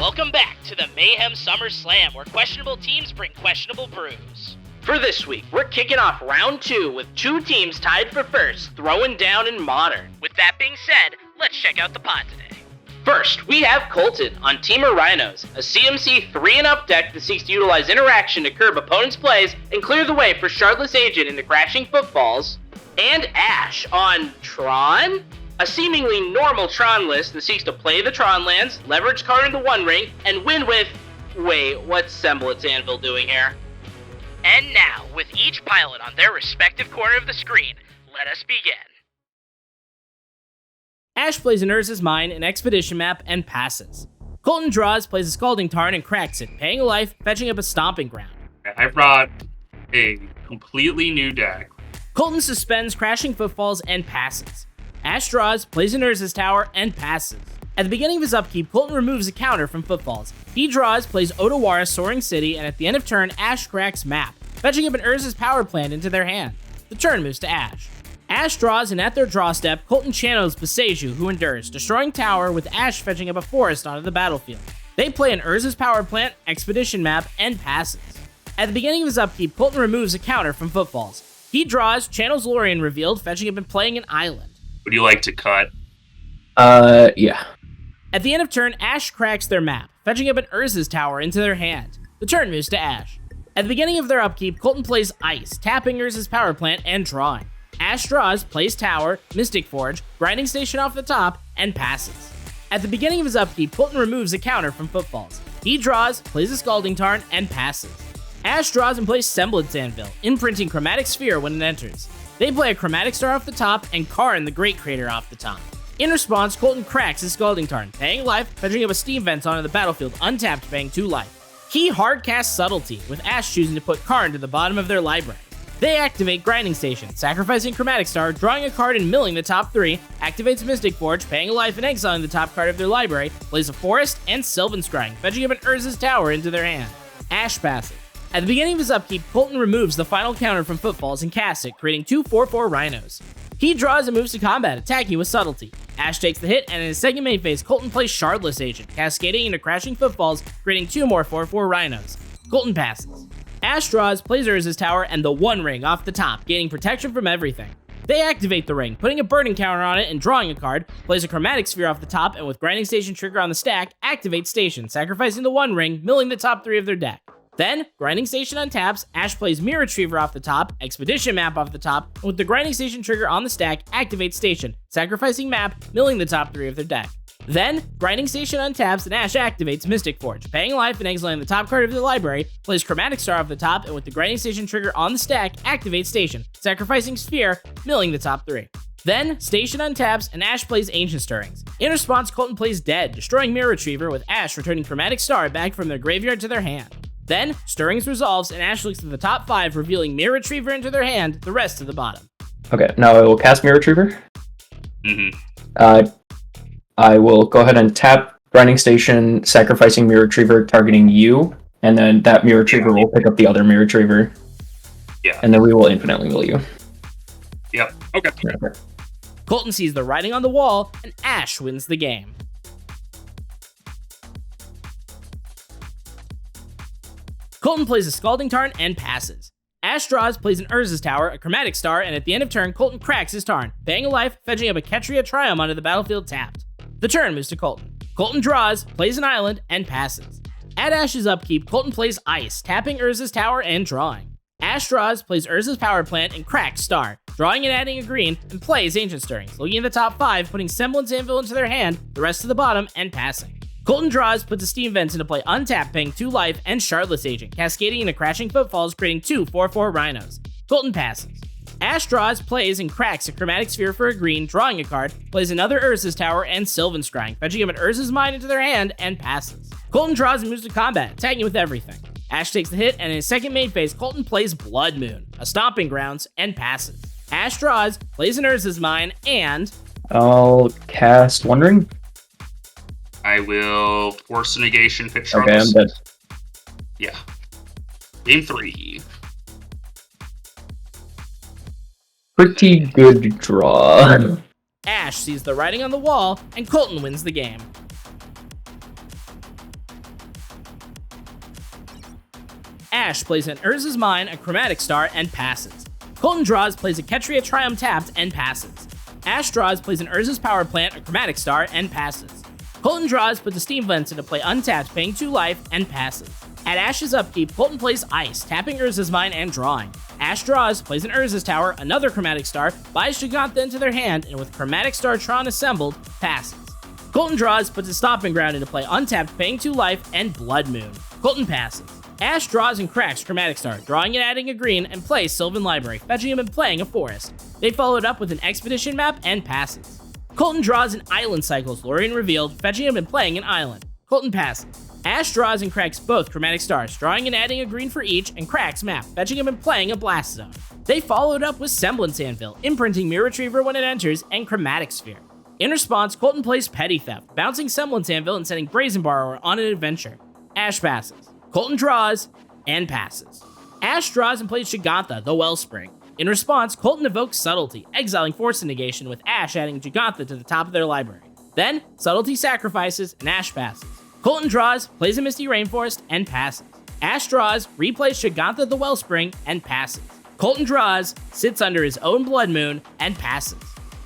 welcome back to the Mayhem Summer Slam, where questionable teams bring questionable brews. For this week, we're kicking off round 2 with 2 teams tied for first, throwing down in Modern. With that being said, let's check out the pod today. First, we have Colton on Temur Rhinos, a CMC 3-and-up deck that seeks to utilize interaction to curb opponents' plays and clear the way for Shardless Agent into crashing footfalls. And Ash on Tron, a seemingly normal Tron list that seeks to play the Tron lands, leverage card into One Ring, and win with... Wait, what's Semblance Anvil doing here? And now, with each pilot on their respective corner of the screen, let us begin. Ash plays an Urza's Mine, an Expedition map, and passes. Colton draws, plays a Scalding Tarn, and cracks it, paying a life, fetching up a Stomping Ground. I brought a completely new deck. Colton suspends Crashing Footfalls and passes. Ash draws, plays an Urza's Tower, and passes. At the beginning of his upkeep, Colton removes a counter from Footfalls. He draws, plays Otawara Soaring City, and at the end of turn, Ash cracks Map, fetching up an Urza's Power Plant into their hand. The turn moves to Ash. Ash draws, and at their draw step, Colton channels Boseiju, who endures, destroying Tower with Ash fetching up a forest onto the battlefield. They play an Urza's Power Plant, Expedition map, and passes. At the beginning of his upkeep, Colton removes a counter from Footfalls. He draws, channels Lorien Revealed, fetching up and playing an island. Would you like to cut? Yeah. At the end of turn, Ash cracks their map, fetching up an Urza's Tower into their hand. The turn moves to Ash. At the beginning of their upkeep, Colton plays Ice, tapping Urza's Power Plant and drawing. Ash draws, plays Tower, Mystic Forge, Grinding Station off the top, and passes. At the beginning of his upkeep, Colton removes a counter from Footfalls. He draws, plays a Scalding Tarn, and passes. Ash draws and plays Semblance Anvil, imprinting Chromatic Sphere when it enters. They play a Chromatic Star off the top and Karn the Great Crater off the top. In response, Colton cracks his Scalding Tarn, paying life, fetching up a Steam Vent onto the battlefield, untapped, paying 2 life. He hard casts Subtlety, with Ash choosing to put Karn to the bottom of their library. They activate Grinding Station, sacrificing Chromatic Star, drawing a card and milling the top 3, activates Mystic Forge, paying a life and exiling the top card of their library, plays a Forest, and Sylvan Scrying, fetching up an Urza's Tower into their hand. Ash passes. At the beginning of his upkeep, Colton removes the final counter from Footfalls and casts it, creating 2 4/4 Rhinos. He draws and moves to combat, attacking with Subtlety. Ash takes the hit, and in his second main phase, Colton plays Shardless Agent, cascading into Crashing Footfalls, creating 2 more 4/4 Rhinos. Colton passes. Ash draws, plays Urza's Tower, and the One Ring off the top, gaining protection from everything. They activate the ring, putting a burning counter on it and drawing a card, plays a Chromatic Sphere off the top, and with Grinding Station trigger on the stack, activates Station, sacrificing the One Ring, milling the top 3 of their deck. Then, Grinding Station untaps, Ash plays Mirror Retriever off the top, Expedition map off the top, and with the Grinding Station trigger on the stack, activates Station, sacrificing map, milling the top 3 of their deck. Then, Grinding Station untaps and Ash activates Mystic Forge, paying life and exiling the top card of their library, plays Chromatic Star off the top, and with the Grinding Station trigger on the stack, activates Station, sacrificing Sphere, milling the top 3. Then, Station untaps and Ash plays Ancient Stirrings. In response, Colton plays Dead, destroying Mirror Retriever, with Ash returning Chromatic Star back from their graveyard to their hand. Then, Stirrings resolves and Ash looks to the top 5, revealing Mirror Retriever into their hand, the rest to the bottom. Okay, now I will cast Mirror Retriever. Mm-hmm. I will go ahead and tap Grinding Station, sacrificing Mirror Retriever, targeting you, and then that Mirror Retriever will pick up the other Mirror Retriever. Yeah. And then we will infinitely mill you. Yep. Okay. Colton sees the writing on the wall, and Ash wins the game. Colton plays a Scalding Tarn and passes. Ash draws, plays an Urza's Tower, a Chromatic Star, and at the end of turn, Colton cracks his Tarn, paying a life, fetching up a Ketria Triumph onto the battlefield tapped. The turn moves to Colton. Colton draws, plays an island, and passes. At Ash's upkeep, Colton plays Ice, tapping Urza's Tower and drawing. Ash draws, plays Urza's Power Plant, and cracks Star, drawing and adding a green, and plays Ancient Stirrings, looking at the top 5, putting Semblance Anvil into their hand, the rest to the bottom, and passing. Colton draws, puts a Steam Vents into play untapped, paying 2 life, and Shardless Agent, cascading into Crashing Footfalls, creating 2 4/4 Rhinos. Colton passes. Ash draws, plays, and cracks a Chromatic Sphere for a green, drawing a card, plays another Urza's Tower and Sylvan Scrying, fetching up an Urza's Mine into their hand, and passes. Colton draws and moves to combat, attacking with everything. Ash takes the hit, and in his second main phase, Colton plays Blood Moon, a Stomping Grounds, and passes. Ash draws, plays an Urza's Mine, and... I'll cast One Ring. I will force a negation, pitch Okay, I'm dead. Yeah. Game 3. Pretty good draw. Ash sees the writing on the wall, and Colton wins the game. Ash plays an Urza's Mine, a Chromatic Star, and passes. Colton draws, plays a Ketria Triumph tapped, and passes. Ash draws, plays an Urza's Power Plant, a Chromatic Star, and passes. Colton draws, puts a Steam Vents into play untapped, paying 2 life, and passes. At Ash's upkeep, Colton plays Ice, tapping Urza's Mine and drawing. Ash draws, plays an Urza's Tower, another Chromatic Star, buys Giganta into their hand, and with Chromatic Star Tron assembled, passes. Colton draws, puts a Stomping Ground into play untapped, paying 2 life, and Blood Moon. Colton passes. Ash draws and cracks Chromatic Star, drawing and adding a green, and plays Sylvan Library, fetching him and playing a forest. They followed up with an Expedition map and passes. Colton draws and Island Cycles, Lorien Revealed, fetching him and playing an island. Colton passes. Ash draws and cracks both Chromatic Stars, drawing and adding a green for each, and cracks map, fetching him and playing a Blast Zone. They followed up with Semblance Anvil, imprinting Mirror Retriever when it enters, and Chromatic Sphere. In response, Colton plays Petty Theft, bouncing Semblance Anvil and sending Brazen Borrower on an adventure. Ash passes. Colton draws and passes. Ash draws and plays Giganta, the Wellspring. In response, Colton evokes Subtlety, exiling Force Negation with Ash adding Giganta to the top of their library. Then, Subtlety sacrifices and Ash passes. Colton draws, plays a Misty Rainforest, and passes. Ash draws, replays Giganta the Wellspring, and passes. Colton draws, sits under his own Blood Moon, and passes.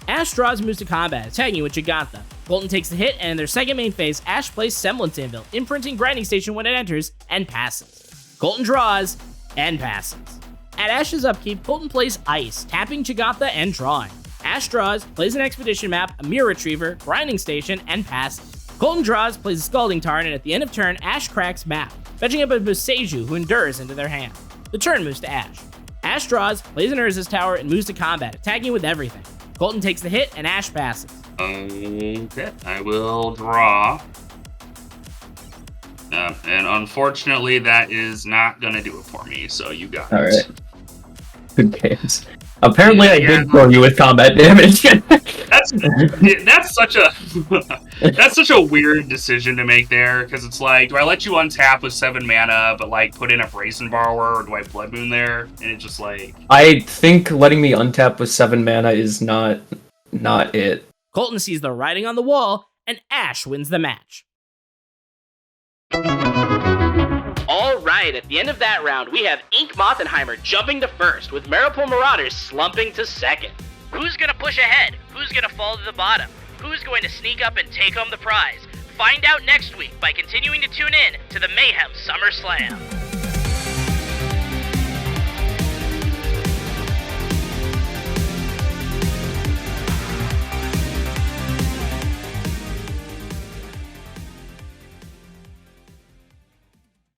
Ash draws and moves to combat, attacking with Giganta. Colton takes the hit, and in their second main phase, Ash plays Semblance Anvil, imprinting Grinding Station when it enters, and passes. Colton draws, and passes. At Ash's upkeep, Colton plays Ice, tapping Giganta and drawing. Ash draws, plays an Expedition map, a Mirror Retriever, Grinding Station, and passes. Colton draws, plays a Scalding Tarn, and at the end of turn, Ash cracks map, fetching up a Boseiju who endures into their hand. The turn moves to Ash. Ash draws, plays an Urza's Tower, and moves to combat, attacking with everything. Colton takes the hit, and Ash passes. Okay, I will draw. And unfortunately, that is not going to do it for me, so you got it. Alright. Good games. Apparently I did throw you with combat damage. That's such a weird decision to make there, because it's like, do I let you untap with 7 mana, but like put in a Brazen Borrower, or do I Blood Moon there? And it's just like... I think letting me untap with 7 mana is not it. Colton sees the writing on the wall, and Ash wins the match. Alright, at the end of that round, we have Ink Mothenheimer jumping to first, with Maripol Marauders slumping to second. Who's gonna push ahead? Who's gonna fall to the bottom? Who's going to sneak up and take home the prize? Find out next week by continuing to tune in to the Mayhem SummerSlam.